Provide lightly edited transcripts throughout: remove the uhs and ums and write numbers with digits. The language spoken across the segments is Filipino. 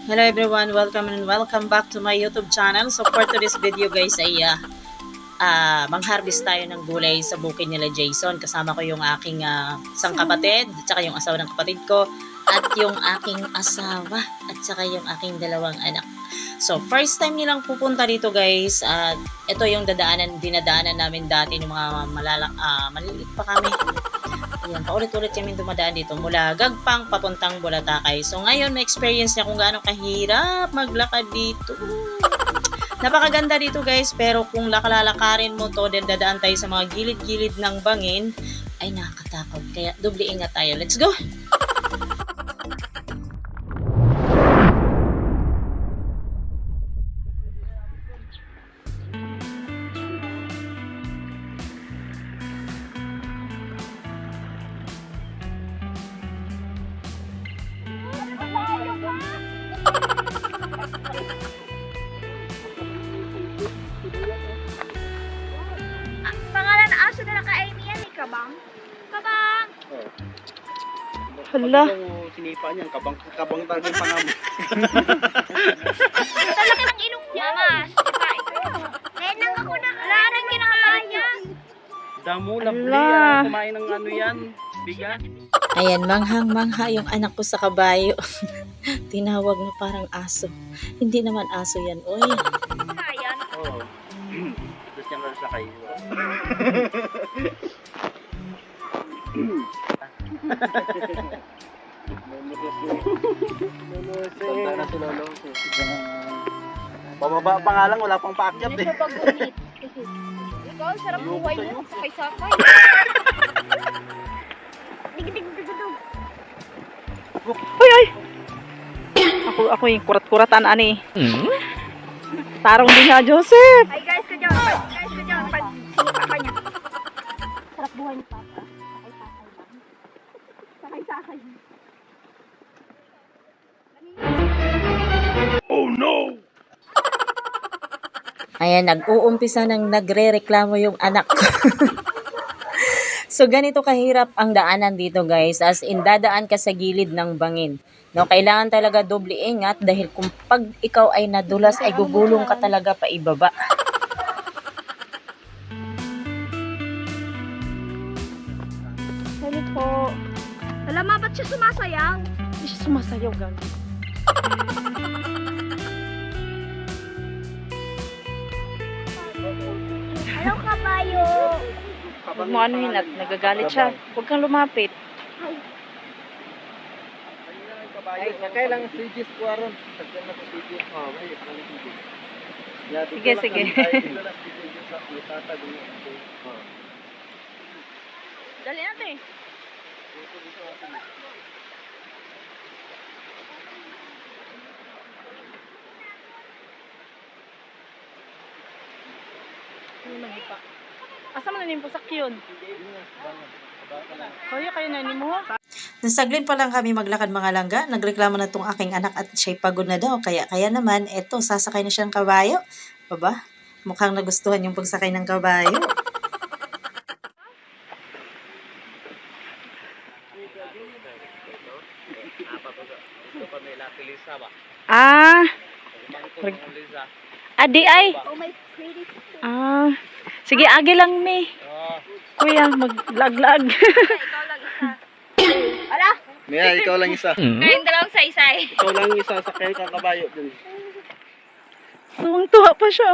Hello everyone, welcome and welcome back to my YouTube channel. So for today's video guys ay mang-harvest tayo ng gulay sa bukid nila Jason. Kasama ko yung aking isang kapatid, at saka yung asawa ng kapatid ko, at yung aking asawa, at saka yung aking dalawang anak. So first time nilang pupunta dito guys, at ito yung dinadaanan namin dati ng mga maliliit pa kami. Ayan, paulit-ulit kami dumadaan dito mula Gagpang papuntang Bulatakay. So ngayon, may experience niya kung gaano kahirap maglakad dito. Napakaganda dito guys, pero kung lakalalakarin mo to, then dadaan tayo sa mga gilid-gilid ng bangin, ay nakakatakot. Kaya doble ingat tayo. Let's go! Pangalan na aso na naka-Amy yan, kabang. Kabang! Oh. Hala. Sinipa niyan, kabang talaga yung pangamo. Talaki ng ilong niya. Mama, sipain ko yun. Ngayon lang ako na. Wala nang kinakaya. Damo, labli. Ala. Kumain ng ano yan, bigas. Ayan, manghang-mangha yung anak ko sa kabayo. Tinawag na parang aso. Hindi naman aso yan, oy. Kaya. Oo. Tapos yan lang sa kayo. Tanda na si Lolo. Pababa pa nga lang, wala pang paakyat eh. Ikaw, sarap buhay mo. Sakay-sakay. Dig-dig-dig-dig. Uy, uy! Ako yung kurat-kuratan, ani. Tarong din nga, Joseph. Ay guys, ka dyan. Guys, ka dyan. Sipa ka niya. Sarap buhay ni Papa. Sakay-sakay lang. Sakay-sakay. Ayan, nag-uumpisa nang nagre-reklamo yung anak ko. So, ganito kahirap ang daanan dito guys. As in, dadaan ka sa gilid ng bangin. No, kailangan talaga doble ingat dahil kung pag ikaw ay nadulas, ay gugulong ka talaga pa ibaba. Salit po. Alam mo, ba't siya sumasayaw? Hindi siya sumasayaw, gagi. Hello, kabayo. Huwag mo anuhin at nagagalit siya. Huwag kang lumapit. Ay, sakay lang CG's ko aron. Sakay lang sa CG's. Oh, may sakay lang CG's. Sige, sige. Dali natin. Asa man na yung pasak yun? Kaya kayo na ni mo? Nasaglit pa lang kami maglakad mga langga. Nagreklamo na tong aking anak at siya'y pagod na daw. Kaya naman, eto, sasakay na siyang kabayo. Aba, mukhang nagustuhan yung pagsakay ng kabayo. Ah, adi ay. Oh, my pretty. Ah, sige, agi lang ni. Kuya, maglaglag. Ikaw lang isa. Wala. Mia, ikaw lang isa. Kayong dalawang sa-isay. Ikaw lang isa, sakay ka kabayo dun. Tuwang-tuwa pa siya.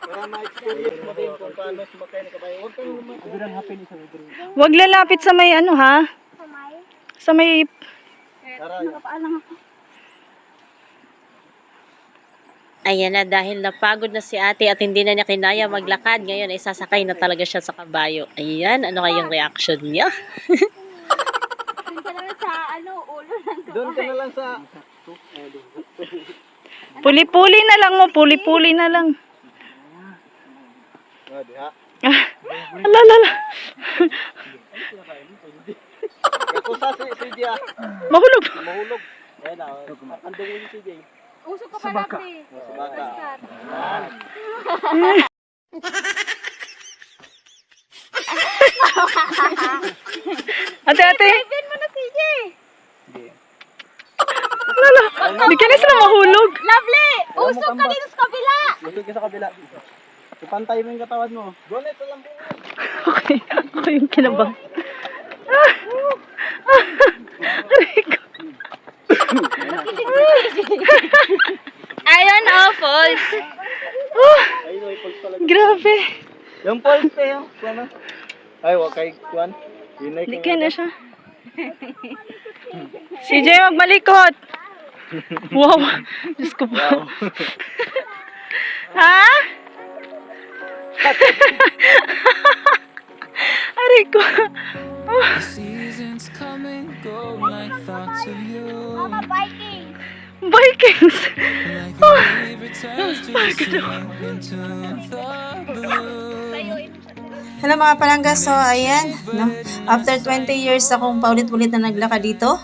Para ma-experience mo din kung paano sumakay ng kabayo. Huwag kang lumakay. Huwag lalapit sa may ano ha? Sa may... Tara, Ayan na, dahil napagod na si ate at hindi na niya kinaya maglakad, ngayon ay sasakay na talaga siya sa kabayo. Ayan, ano kayong reaction niya? Doon ka naman sa ulo ng doon ka na lang sa... Puli-puli na lang mo, puli-puli na lang. Oh, diha. Alalala. Kusa si Dia. Mahulog. Mahulog. Ayan na, andong mo si Dia. Usok ka pala, pre. Sa baka. Ate, ate. Sabihin mo na, CJ. Hindi. Lala, di ka na sila mahulog. Lovely! Usok ka dito sa kabila! Lusog ka sa kabila. Ipantay mo yung katawan mo. Gonit sa lambungan. Okay, ako yung kinabang. Aray ko. Ayun, oh, falls. Ayun o, ipulse talaga. Grabe. Yung pulse kayo. Kuwan na. Ay, wag kay kuwan. Yun Hindi ka na siya. CJ, magmalikot. Wow. Diyos ko po. Wow. Ha? Aray ko. Seasons come and go like thoughts of you. Mama, Viking! Vikings. Like a wave returns to the sea into the blue. Hello mga palangga, so ayan, no? After 20 years akong paulit-ulit na naglakad dito,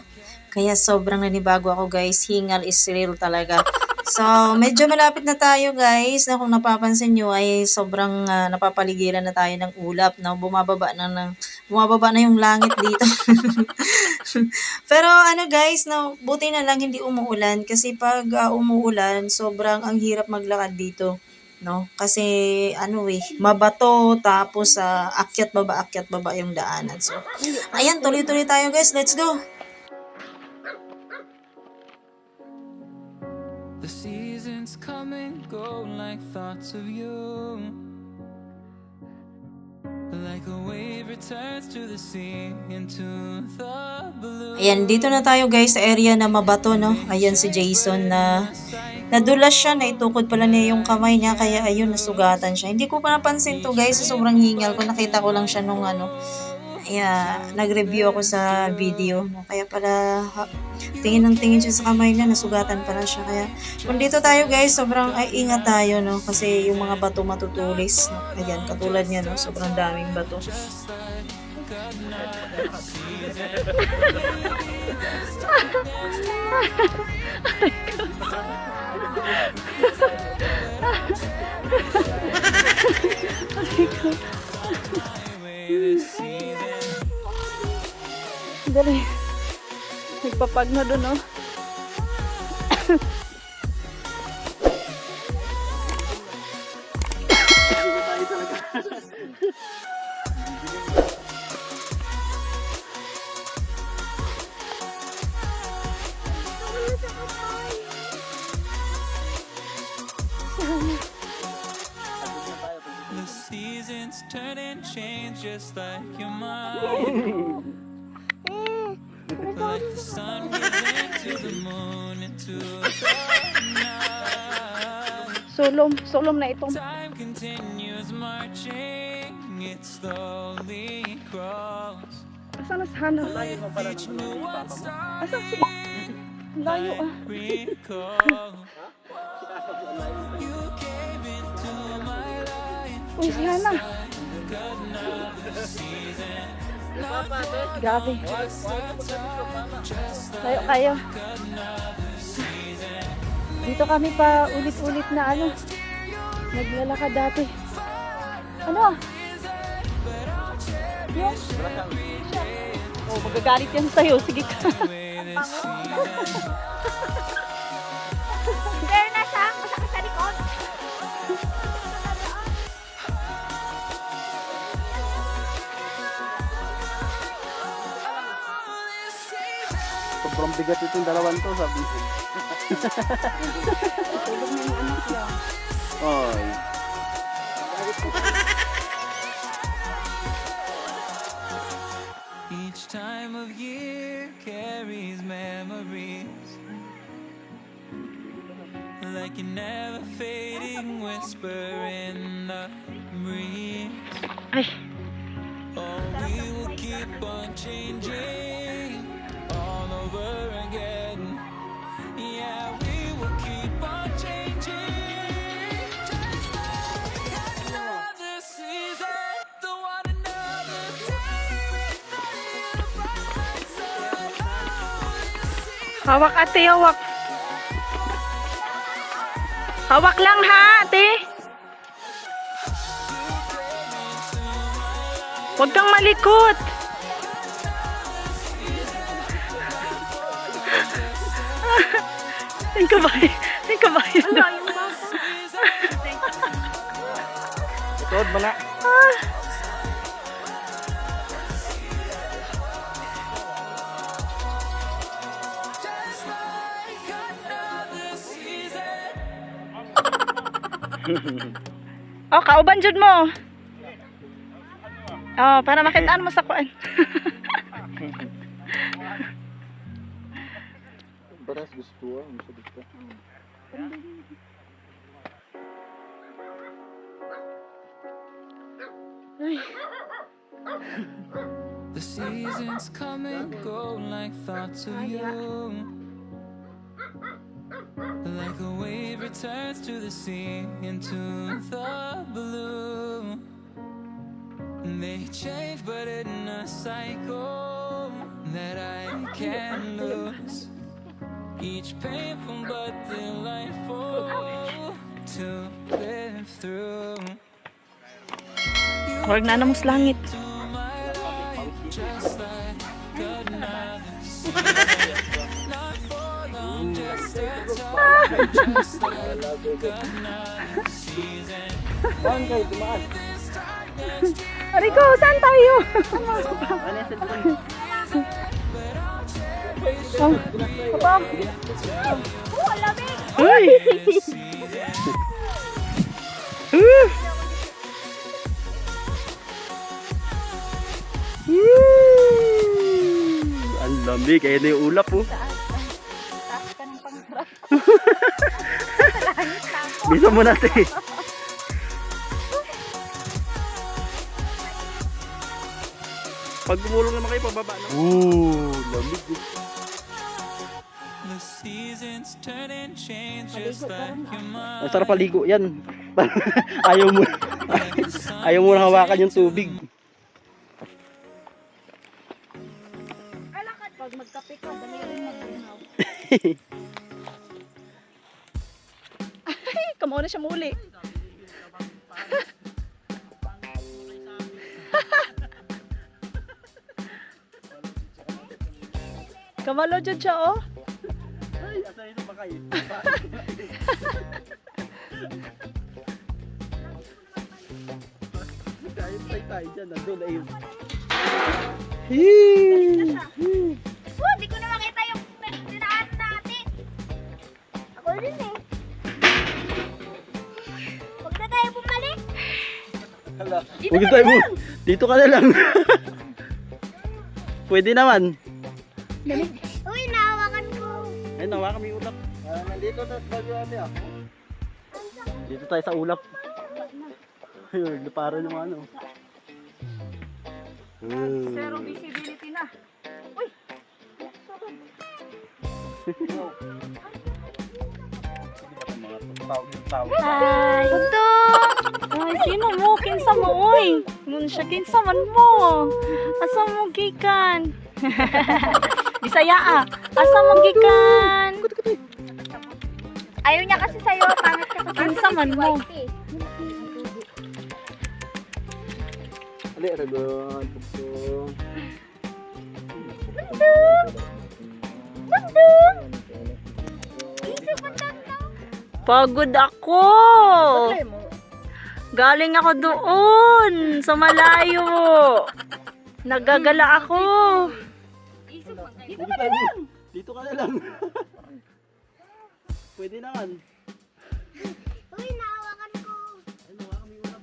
kaya sobrang nanibago ako guys, hingal is real talaga. So medyo malapit na tayo guys, na kung napapansin nyo ay sobrang napapaligiran na tayo ng ulap, no? Bumababa na yung langit dito. Pero ano guys, no, buti na lang hindi umuulan kasi pag umuulan, sobrang ang hirap maglakad dito. No? Kasi ano mabato tapos akyat baba yung daanan. So, ayan, tuloy-tuloy tayo guys. Let's go. The seasons come and go like thoughts of you. Like a wave returns to the sea into the blue. Ayan, dito na tayo guys sa area na mabato, no? Ayan si Jason na nadulas siya, naitukod pala niya yung kamay niya, kaya ayun, nasugatan siya. Hindi ko pa napansin to guys, sobrang hingal ko. Nakita ko lang siya nung kaya nag-review ako sa video. No? Kaya pala, tingin ng tingin siya sa kamay niya, nasugatan pala siya. Kaya kung dito tayo guys, sobrang ingat tayo, no? Kasi yung mga bato matutulis. No? Ayan, katulad niya, no? Sobrang daming bato. Dali. Nagpapag na doon, oh. The seasons turn and change just like your mind. Like the sun gives into the moon, into the night. Solom na itong. Time continues marching, it slowly crawls. Asan na sana? Each new one starts Asan si? Layo, ah. recall. You came into my life. Uy, si Hana. Another season. Grabe. Layo kayo. Dito kami pa ulit-ulit na naglalakad dati. Ano? Yung? Oh, magagalit yan sa'yo. Sige ka. There na siya, masakit sa likod. Sobrang bigat itong dalawan to, sabi niya. Tulog na yung anak niya. Oy. Each time of year carries memories, like a never fading whisper in the breeze. Ay. Oh, we will keep on changing all over again. Yeah, we will keep on changing. Just like another season, the one another day with the bright sun. Hawak ate, hawak. Hawak lang ha, ate. Huwag kang malikot. Yung kabayo. Yung kabayo. Ituod mo na. Oh, kauban jud mo. Oh, para makitaan mo sa kuan. Baras gusto ah. Gusto. The seasons come and go like thoughts of you. Like a wave returns to the sea into the blue. They change, but in a cycle that I can't lose. Each painful but delightful to live through. Huwag na namos langit. To my life, just like another season. Not for long, just a time, just like another season. Saan kayo dumaan? Rico, saan tayo? Oh, papa. Oh, lamig! Uy! Ang lamig. Kaya na yung ulap oh. Taas ka ng pangarap. Bisa mo natin. Pag gumulong naman kayo, pababa na. Lamig. The seasons turn and change just like your mind. Ang sarap paligo yan. ayaw mo. Ayaw mo na hawakan yung tubig. Pag magkape ka, dali rin mag-ihaw. Ay, kamo na siya muli. Kamalo dyan siya, oh. Ay, asa yun ba kayo? Tayo dyan. Nandun na yun. Oh, di ko na makita yung dinaan natin. Ako rin eh. Huwag na tayo bumalik. Huwag tayo mo. Dito ka na lang. Pwede naman. Uy, nahawakan ko. Ay, nawa kami ulap. Nandito na sa bagyo ate ah. Dito tayo sa ulap. Ayun, para naman ano. Zero visibility na. Hi. Punto! Ay, sino mo? Kinsa mo, oy? Mun siya, kinsa man mo? Asa mo gikan? Bisaya ah. Asa mo gikan? Ayaw niya kasi sa'yo. Pangit ka kasi. Kinsa man mo? Ali, ragon. Pugso. Pagod ako. Galing ako doon sa malayo. Nagagala ako. Dito ka na lang. Dito ka na lang. Pwede naman. Uy, nahawakan ko. Ay, nawa kami ulap.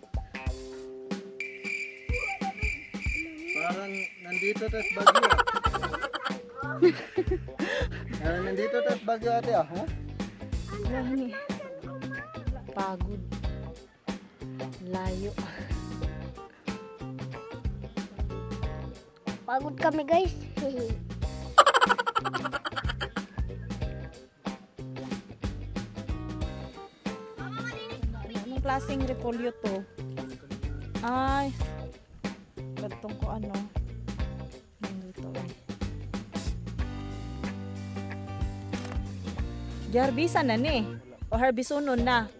Parang nandito tas bagyo ah. Parang nandito tas bagyo ate ah. Ha? Pagod. Layo. Pagod kami guys. Anong klaseng repolyo to? Ay. Gantong ko ano. Nandito eh. Jarbisan na ni. O harbisunon na.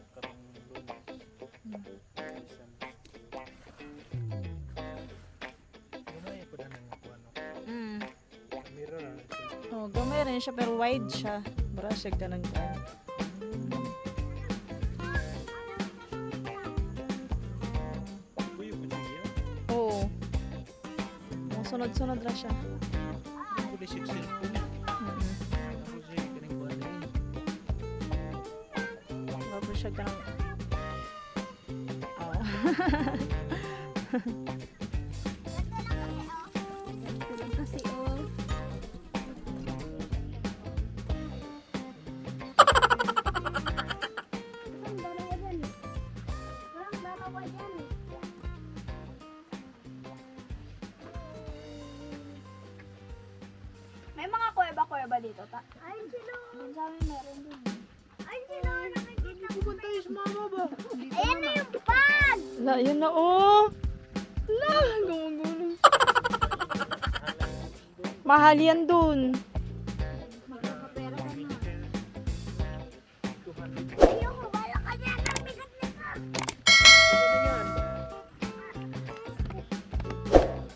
Oh, gamay rin siya pero wide siya. Bara siya ganang kan. Oo. Oh, sunod-sunod ra siya. Bago siya ganang. Oh. Kasi oh. May mga kuweba-kuweba dito, ta? Ay, sino? Yan sa amin meron din. Ay, sino? Nakikita ko. Pupunta yung sumama ba? Ayan na yung bag! La, yun na oh. La, gumagulong. Mahal yan dun. Magkakapera ka na. Ayoko, wala ka niya. Ang bigat nito.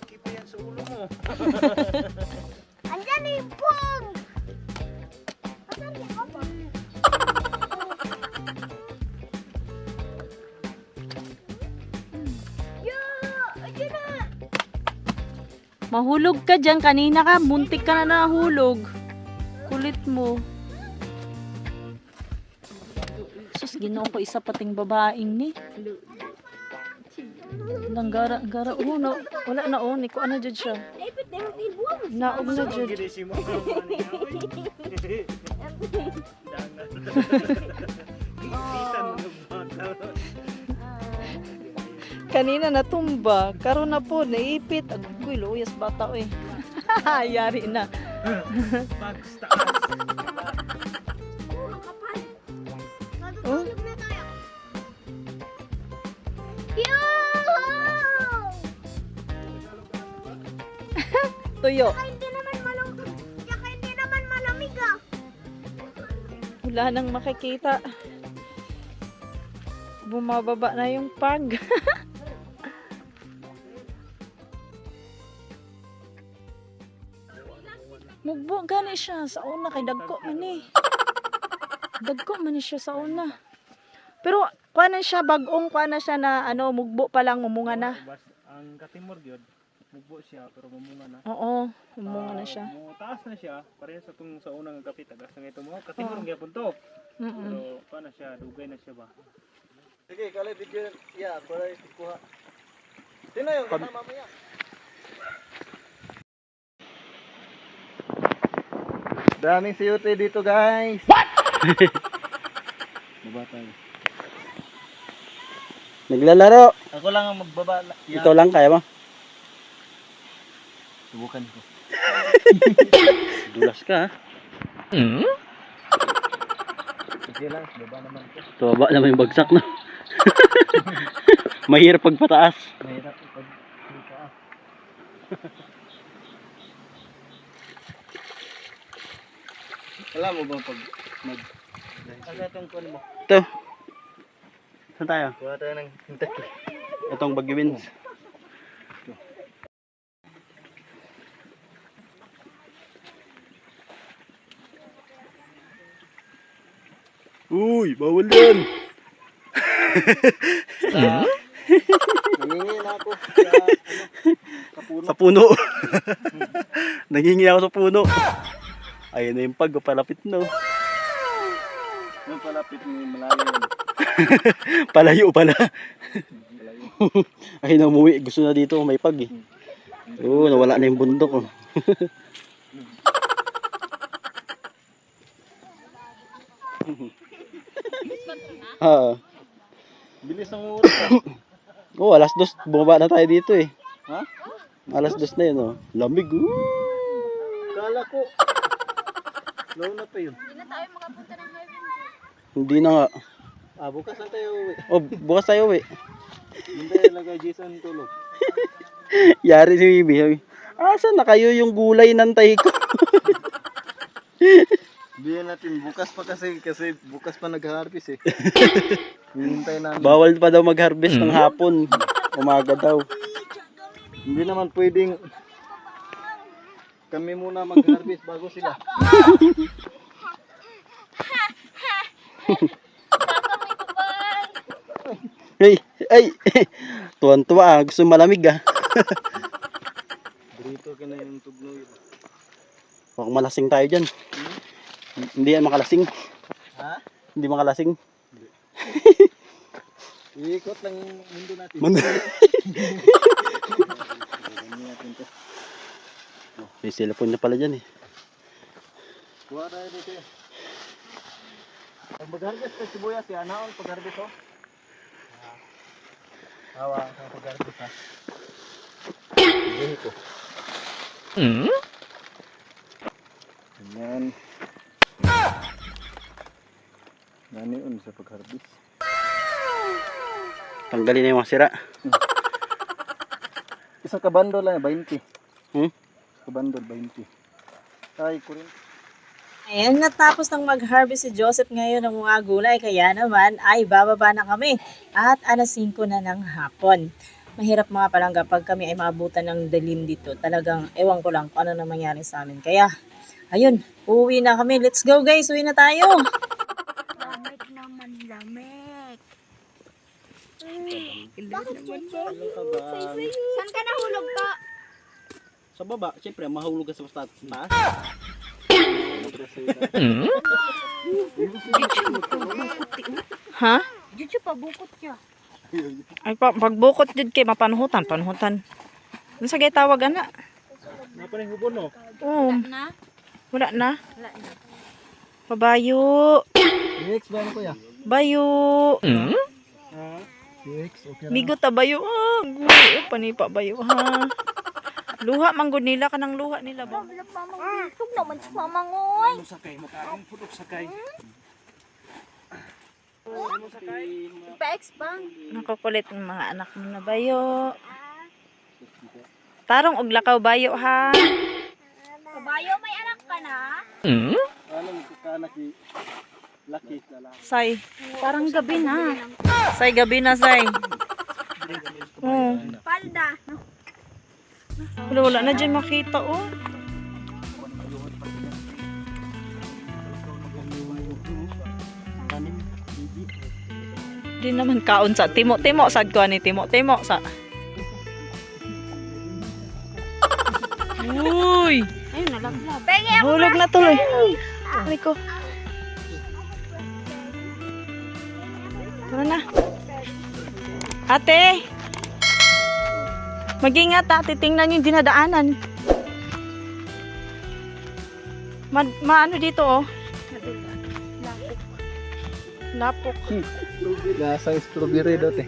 Kipa yan sa ulo mo. Andyan na yung pong! Asan yung pong? Yo! Andyan na! Mahulog ka dyan. Kanina ka, muntik ka na nahulog. Kulit mo. Sus, ginoo ko isa pating babaeng ni. Nang gara. Oh, no. Wala na oh. Niko ano dyan siya. Dapat na yung ibuang. Naog na dyan. Kanina natumba. Karon na po, naipit. Agoy, luyas bata eh. Yari na. Oh, kapal. Oh? Natutulog na tayo. Yo! Tuyo. Hindi naman malamig. Tsaka hindi naman malamig ah. Wala nang makikita. Bumababa na yung pag. Mugbo gani siya sa una kay dagko man eh. Dagko man siya sa una. Pero kuha na siya bagong kuha na siya na ano mugbo pa lang mumunga na. Ang katimor gyud, mugbo siya pero mamunga na. Oo, mumunga na siya. Taas na siya, parehas sa tong sa unang kapit tagas na ito mo. Katimor gyapon to. Mm. Pero paano siya, dugay na siya ba? Sige, kala video ya, para kuha. Sino yung kasama mo ya? Daming siyute dito, guys. What? Baba tayo. Naglalaro. Ako lang ang magbaba. Ikaw lang, kaya mo? Subukan ko. Dulas ka, ha? Sige lang, baba naman ko. Tubaba naman yung bagsak, no? Mahirap pagpataas. Mahirap pag dito ah. Alam mo ba pag mag... Asa itong kuwan mo? Ito. Saan tayo? Kuha tayo ng hintat. Itong Baguio Winds. Uy, bawal yan. Nangingi na ako sa kapuno. Sa puno. Nangingi ako sa puno. Ayun na yung pag, palapit na. Nung palapit mo malayo yan. Palayo pala. Ay na umuwi, gusto na dito may pag eh. Oo, nawala na yung bundok oh. Ah, Bilis ng oras ah. oh, alas 2 bumaba na tayo dito eh. Ha? Alas 2 na yun oh. Lamig. Kala ko. Low na pa yun. Hindi na tayo makapunta ng heaven. Hindi na nga. Ah, bukas na tayo uwi. Oh, bukas tayo uwi. Hindi lagay Jason tulog. Yari si Bibi. Sabi, asan na kayo yung gulay ng tay ko? Biyan natin bukas pa kasi bukas pa nag-harvest eh. Hinintay namin. Bawal pa daw mag-harvest ng hapon. Umaga daw. Hindi naman pwedeng Kami muna mag-harvest bago sila. Ay, ay. Tuwan-tuwa ah. Gusto malamig ah. Dito ka na yung tugnog. Huwag malasing tayo dyan. Hindi yan makalasing. Ha? Hindi makalasing. Iikot lang yung mundo natin. Ganyan natin to. Oh, may cellphone na pala dyan eh. Kuha tayo dito eh. Pag mag-harvest ka sibuyas, yan na ang pag-harvest oh. Hawa ang pag-harvest ha. Dito. Ganyan. Naniun sa pag-harvest. Tanggalin na yung mga sira. Isang kabandol lang, 20. Hmm? Kabandol, 20. Ay, kurin. Ayan, natapos ng mag-harvest si Joseph ngayon ng mga gulay, kaya naman ay bababa na kami at alas 5 na ng hapon. Mahirap mga palangga pag kami ay maabutan ng dilim dito. Talagang ewan ko lang kung ano na mangyari sa amin. Kaya, ayun, uuwi na kami. Let's go guys, uwi na tayo. Lamig naman, lamig. Ano ka ba? Saan ka nahulog to? Sa baba, siyempre, mahulog ka sa taas. Ha? Diyan siya pabukot siya. Ay, pagbukot dyan kay mapanuhutan. Ano sa gay tawag, ana? Napa rin hubon no? Oo, Na? wala na. Wala na. Pabayo. Next ba ano kuya? Bayo. Next, okay na. Migo ta bayo. Ah, gulo. Panipa bayo, ha? Luha, manggod nila. Kanang luha nila ba? Tug naman si Mamangoy. Sakay, makaang pudok sakay. Pa-ex bang? Nakukulit ng mga anak mo na bayo. Tarong og lakaw bayo, ha? Kabayo, may anak ka na? Ano magkakanak ni Lucky lalaki. Say, parang gabi na. Say, gabi na, say. Oh. Palda. Wala na dyan makita, oh. Di naman kaon sa timo sad ko ani timo sa. Uy, Ayun, nalaglag. Penge ako. hulog na tuloy. Ay ko. Tara na. Ate. Mag-ingat ha, titingnan yung dinadaanan. Maano dito oh. Lapok. Lasang strawberry dati.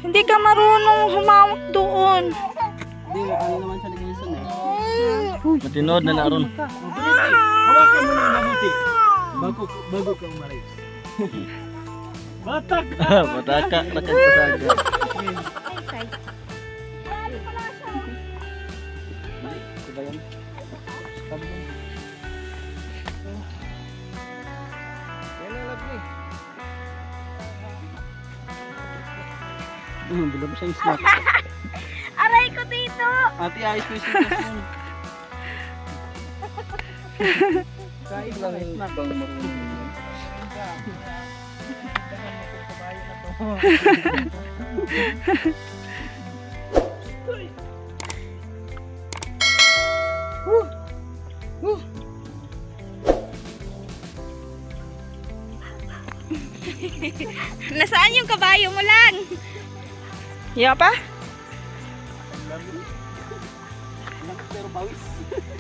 Hindi ka marunong humawak doon. Hindi, ano naman siya nag-iisan eh. Matinood na naroon. Hawakan mo na yung mabuti. Bago ka umaray. Batak! Bataka, nakagpasaga. Diba yan? Sabi ko. Yan ang lagli. Bila mo siyang snack. Aray ko dito. Ate, ayos ko yung snack. Kain lang yung bang marunong. Nasaan yung kabayo mo lang? Ya pa? Pero bawis.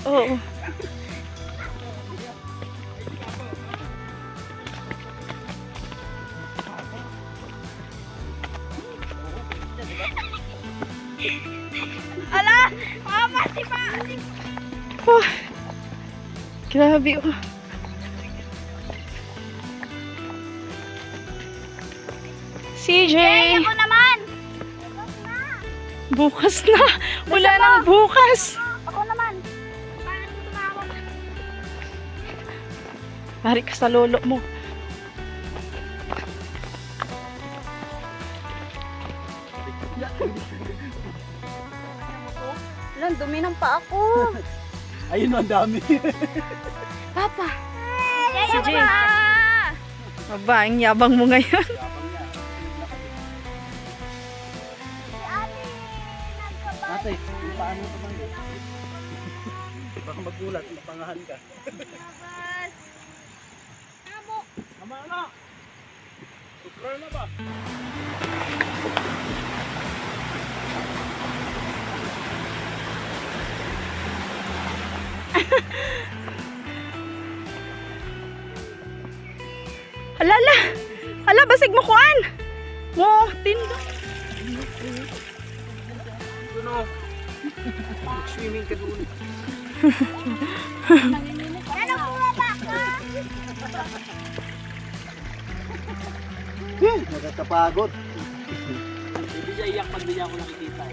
Oo. Ala, mama si Pa. Oh, grabe oh. CJ! Ako naman. Bukas na. Wala nang bukas. Ako naman. Paano ko tumawag? Mari ka sa lolo mo. Lan, dumi ng pa ako. Ayun, ang dami. Papa. Si Jay. Aba, ang yabang mo ngayon. Si ate, nagkabay. Ate, yung paano ito bang baka magulat, mapangahan ka. Labas. Amo. Tama na! Sukrar na ba? Alala. Ala, basig mo kuan. Mo, tindo. Swimming ka doon. Ano po ba ka? Nakakapagod. Hindi siya iyak pag di niya ako nakikita.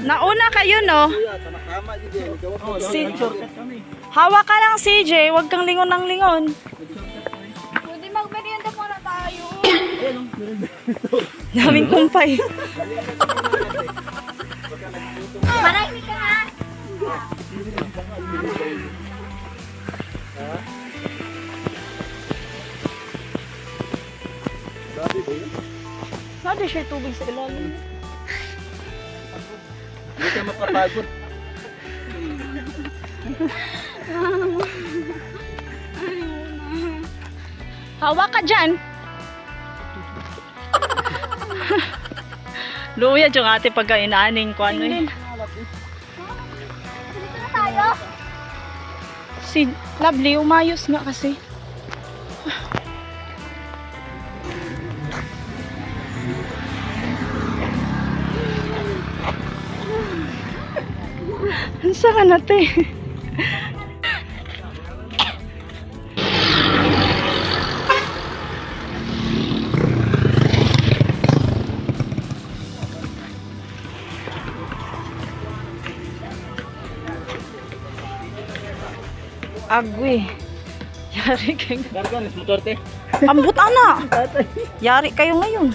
Nauna kayo, no? Kuya, tama din. Si- Shortcut kami. Hawa ka lang, CJ. Huwag kang lingon ng lingon. Pwede magmerienda muna tayo. Daming kumpay. Marami ka nga. Nadi siya tubig sa ilalim. Hindi ka mapapagod. Hawa ka dyan. Luya yung ate pagkainaaning ko ano eh. Dito na tayo. Si Lovely, umayos nga kasi. Ansa ka na, te? Agwi. Yari kayo. Gargan, motor te. Ambot ana. Yari kayo ngayon.